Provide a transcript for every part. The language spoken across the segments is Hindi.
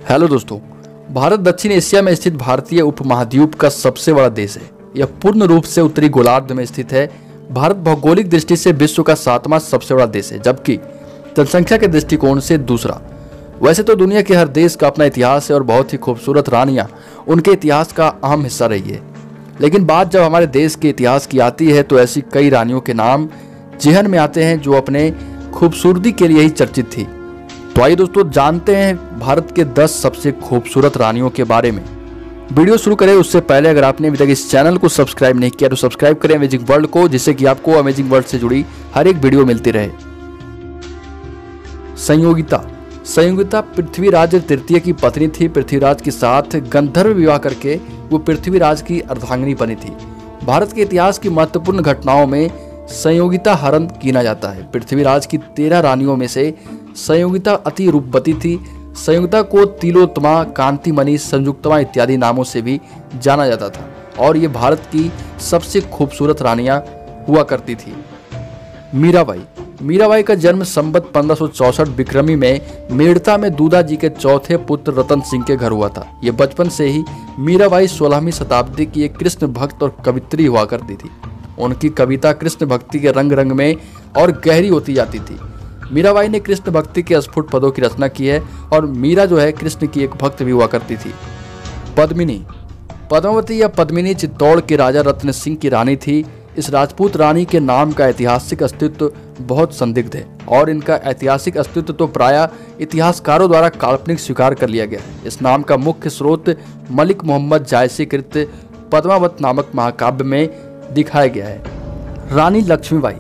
हेलो दोस्तों, भारत दक्षिण एशिया में स्थित भारतीय उपमहाद्वीप का सबसे बड़ा देश है। यह पूर्ण रूप से उत्तरी गोलार्ध में स्थित है। भारत भौगोलिक दृष्टि से विश्व का 7वां सबसे बड़ा देश है, जबकि जनसंख्या के दृष्टिकोण से दूसरा। वैसे तो दुनिया के हर देश का अपना इतिहास है और बहुत ही खूबसूरत रानियां उनके इतिहास का अहम हिस्सा रही है, लेकिन बात जब हमारे देश के इतिहास की आती है तो ऐसी कई रानियों के नाम जेहन में आते हैं जो अपने खूबसूरती के लिए ही चर्चित थी। तो आइए दोस्तों, जानते हैं भारत के 10 सबसे खूबसूरत रानियों के बारे में। वीडियो शुरू करें उससे पहले अगर आपने अभी तक इस चैनल को सब्सक्राइब नहीं किया तो सब्सक्राइब करें अमेजिंग वर्ल्ड को, जिससे कि आपको अमेजिंग वर्ल्ड से जुड़ी हर एक वीडियो मिलती रहे। संयोगिता पृथ्वीराज तृतीय की पत्नी थी। पृथ्वीराज के साथ गंधर्व विवाह करके वो पृथ्वीराज की अर्धांगिनी बनी थी। भारत के इतिहास की महत्वपूर्ण घटनाओं में संयोगिता हरण गिना जाता है। पृथ्वीराज की 13 रानियों में से संयोगिता अति रूपवती थी। संयोगिता को तिलोत्तमा, कांतिमणि, संयुक्तमा इत्यादि नामों से भी जाना जाता था और ये भारत की सबसे खूबसूरत रानियां हुआ करती थी। मीराबाई का जन्म संवत 1564 विक्रमी में मेड़ता में दूधा जी के चौथे पुत्र रतन सिंह के घर हुआ था। ये बचपन से ही मीराबाई 16वीं शताब्दी की एक कृष्ण भक्त और कवित्री हुआ करती थी। उनकी कविता कृष्ण भक्ति के रंग रंग में और गहरी होती जाती थी। मीराबाई ने कृष्ण भक्ति के स्फुट पदों की रचना की है और मीरा जो है कृष्ण की एक भक्त भी हुआ करती थी। पद्मावती या पद्मिनी चित्तौड़ के राजा रत्न सिंह की रानी थी। इस राजपूत रानी के नाम का ऐतिहासिक अस्तित्व बहुत संदिग्ध है और इनका ऐतिहासिक अस्तित्व तो प्रायः इतिहासकारों द्वारा काल्पनिक स्वीकार कर लिया गया है। इस नाम का मुख्य स्रोत मलिक मोहम्मद जायसी कृत पद्मावत नामक महाकाव्य में दिखाया गया है। रानी लक्ष्मीबाई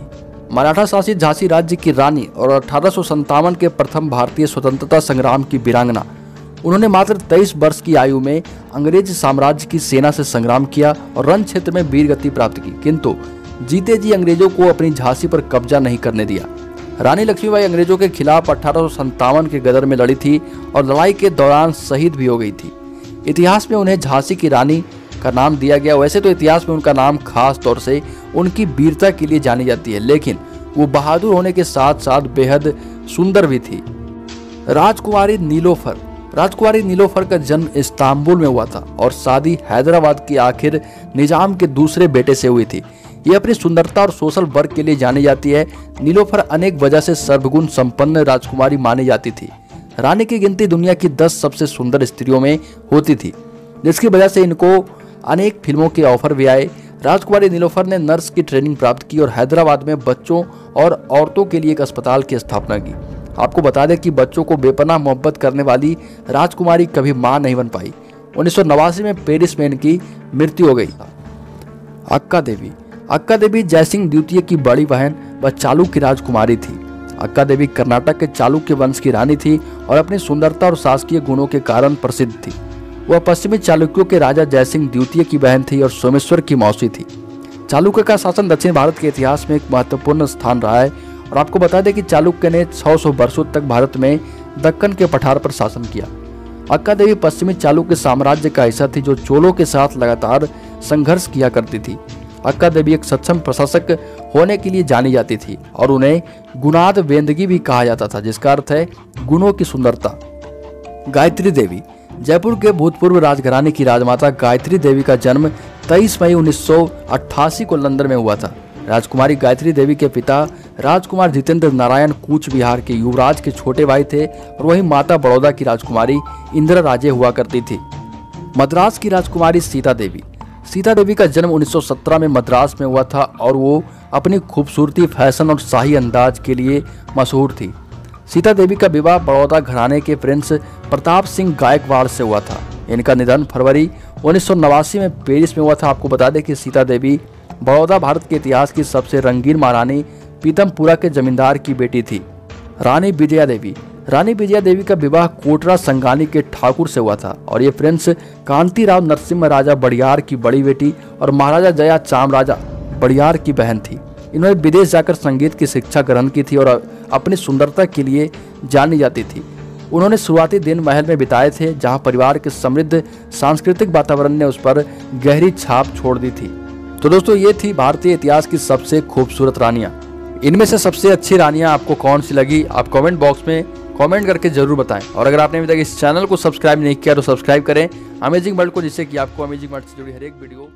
मराठा शासित झांसी राज्य की रानी और 1857 के प्रथम भारतीय स्वतंत्रता संग्राम की वीरांगना। उन्होंने मात्र 23 वर्ष की आयु में अंग्रेज साम्राज्य की सेना से संग्राम किया और रण क्षेत्र में वीर गति प्राप्त की, किंतु जीते जी अंग्रेजों को अपनी झांसी पर कब्जा नहीं करने दिया। रानी लक्ष्मीबाई अंग्रेजों के खिलाफ 1857 के गदर में लड़ी थी और लड़ाई के दौरान शहीद भी हो गई थी। इतिहास में उन्हें झांसी की रानी का नाम दिया गया। वैसे तो इतिहास में उनका नाम खास तौर से उनकी वीरता के लिए जानी जाती है, लेकिन वो बहादुर होने के साथ साथ बेहद सुंदर भी थी। राजकुमारी नीलोफर का जन्म इस्तांबुल में हुआ था और शादी हैदराबाद की आखिर निजाम के दूसरे बेटे से हुई थी। ये अपनी सुंदरता और सोशल वर्क के लिए जानी जाती है। नीलोफर अनेक वजह से सर्वगुण संपन्न राजकुमारी मानी जाती थी। रानी की गिनती दुनिया की 10 सबसे सुंदर स्त्रियों में होती थी, जिसकी वजह से इनको अनेक फिल्मों के ऑफर भी आए। राजकुमारी नीलोफर ने नर्स की ट्रेनिंग प्राप्त की और हैदराबाद में बच्चों और औरतों के लिए एक अस्पताल की स्थापना की। आपको बता दें कि बच्चों को बेपनाह मोहब्बत करने वाली राजकुमारी कभी मां नहीं बन पाई। 1989 में पेरिस में इनकी मृत्यु हो गई। अक्का देवी जयसिंह द्वितीय की बड़ी बहन व चालुक्य राजकुमारी थी। अक्का देवी कर्नाटक के चालुक्य वंश की रानी थी और अपनी सुंदरता और शासकीय गुणों के कारण प्रसिद्ध थी। वह पश्चिमी चालुक्यों के राजा जयसिंह द्वितीय की बहन थी और सोमेश्वर की मौसी थी। चालुक्य का शासन दक्षिण भारत के इतिहास में एक महत्वपूर्ण स्थान रहा है और आपको बता दें कि चालुक्य ने 600 वर्षों तक भारत में दक्कन के पठार पर शासन किया। अक्का देवी पश्चिमी चालुक्य साम्राज्य का हिस्सा थी जो चोलों के साथ लगातार संघर्ष किया करती थी। अक्का देवी एक सक्षम प्रशासक होने के लिए जानी जाती थी और उन्हें गुणाद वेंदगी भी कहा जाता था, जिसका अर्थ है गुणों की सुंदरता। गायत्री देवी जयपुर के भूतपूर्व राजघराने की राजमाता गायत्री देवी का जन्म 23 मई 1988 को लंदन में हुआ था। राजकुमारी गायत्री देवी के पिता राजकुमार जितेंद्र नारायण कूच बिहार के युवराज के छोटे भाई थे और वही माता बड़ौदा की राजकुमारी इंदिरा राजे हुआ करती थी। मद्रास की राजकुमारी सीता देवी का जन्म 1917 में मद्रास में हुआ था और वो अपनी खूबसूरती, फैशन और शाही अंदाज के लिए मशहूर थी। सीता देवी का विवाह बड़ौदा घराने के प्रिंस प्रताप सिंह गायकवाड़ से हुआ था। इनका निधन फरवरी 1989 में पेरिस में हुआ था। आपको बता दें कि सीता देवी बड़ौदा भारत के इतिहास की सबसे रंगीन महारानी पीतमपुरा के जमींदार की बेटी थी। रानी विजया देवी का विवाह कोटरा संगानी के ठाकुर से हुआ था और ये प्रिंस कांतिराव नरसिम्हा राजा बड़ियार की बड़ी बेटी और महाराजा जया चामराजा बड़ियार की बहन थी। इन्होंने विदेश जाकर संगीत की शिक्षा ग्रहण की थी और अपनी सुंदरता के लिए जानी जाती थी। उन्होंने शुरुआती दिन महल में बिताए थे, जहां परिवार के समृद्ध सांस्कृतिक वातावरण ने उस पर गहरी छाप छोड़ दी थी। तो दोस्तों, ये थी भारतीय इतिहास की सबसे खूबसूरत रानियां। इनमें से सबसे अच्छी रानियां आपको कौन सी लगी, आप कमेंट बॉक्स में कमेंट करके जरूर बताएं। और अगर आपने अभी तक इस चैनल को सब्सक्राइब नहीं किया तो सब्सक्राइब करें अमेजिंग वर्ल्ड को, जिससे कि आपको अमेजिंग वर्ल्ड से जुड़ी हर एक वीडियो